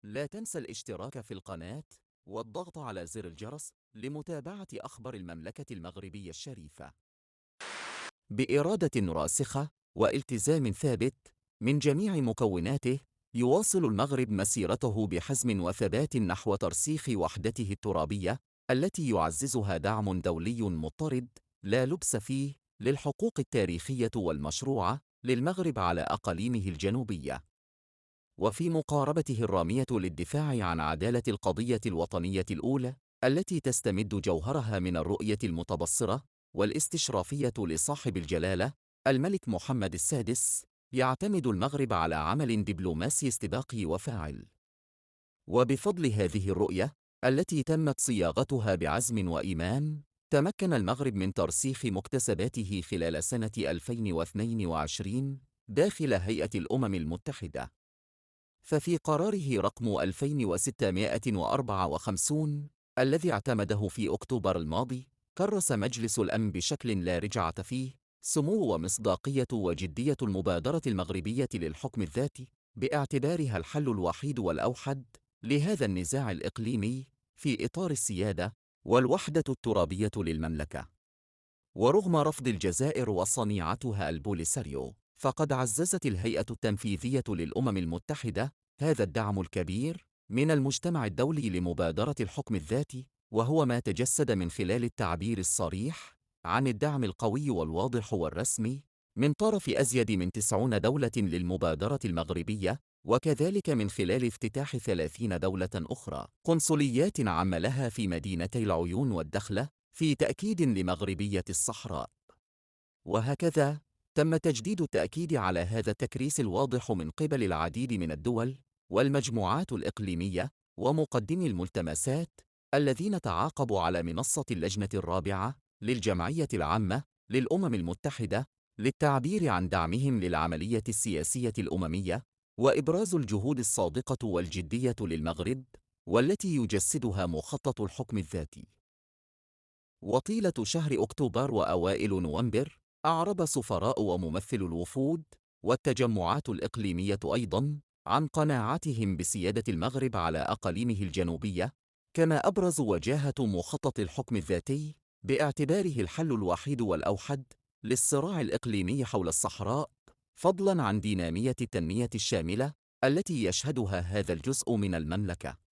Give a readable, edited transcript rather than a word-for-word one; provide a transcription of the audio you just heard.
لا تنسى الاشتراك في القناة والضغط على زر الجرس لمتابعة أخبار المملكة المغربية الشريفة. بإرادة راسخة والتزام ثابت من جميع مكوناته، يواصل المغرب مسيرته بحزم وثبات نحو ترسيخ وحدته الترابية التي يعززها دعم دولي مضطرد لا لبس فيه للحقوق التاريخية والمشروعة للمغرب على أقاليمه الجنوبية، وفي مقاربته الرامية للدفاع عن عدالة القضية الوطنية الأولى التي تستمد جوهرها من الرؤية المتبصرة والاستشرافية لصاحب الجلالة الملك محمد السادس. يعتمد المغرب على عمل دبلوماسي استباقي وفاعل، وبفضل هذه الرؤية التي تمت صياغتها بعزم وإيمان، تمكن المغرب من ترسيخ مكتسباته خلال سنة 2022 داخل هيئة الأمم المتحدة. ففي قراره رقم 2654 الذي اعتمده في أكتوبر الماضي، كرس مجلس الأمن بشكل لا رجعة فيه سمو ومصداقية وجدية المبادرة المغربية للحكم الذاتي باعتبارها الحل الوحيد والأوحد لهذا النزاع الإقليمي في إطار السيادة والوحدة الترابية للمملكة. ورغم رفض الجزائر وصنيعتها البوليساريو، فقد عززت الهيئة التنفيذية للأمم المتحدة هذا الدعم الكبير من المجتمع الدولي لمبادرة الحكم الذاتي، وهو ما تجسد من خلال التعبير الصريح عن الدعم القوي والواضح والرسمي من طرف أزيد من 90 دولة للمبادرة المغربية، وكذلك من خلال افتتاح 30 دولة أخرى قنصليات عامة لها في مدينتي العيون والدخلة في تأكيد لمغربية الصحراء. وهكذا تم تجديد التأكيد على هذا التكريس الواضح من قبل العديد من الدول والمجموعات الإقليمية ومقدمي الملتمسات الذين تعاقبوا على منصة اللجنة الرابعة للجمعية العامة للأمم المتحدة للتعبير عن دعمهم للعملية السياسية الأممية، وإبراز الجهود الصادقة والجدية للمغرب والتي يجسدها مخطط الحكم الذاتي. وطيلة شهر أكتوبر وأوائل نوفمبر، أعرب سفراء وممثل الوفود والتجمعات الإقليمية أيضاً عن قناعتهم بسيادة المغرب على أقاليمه الجنوبية، كما أبرزوا وجاهة مخطط الحكم الذاتي باعتباره الحل الوحيد والأوحد للصراع الإقليمي حول الصحراء، فضلاً عن دينامية التنمية الشاملة التي يشهدها هذا الجزء من المملكة.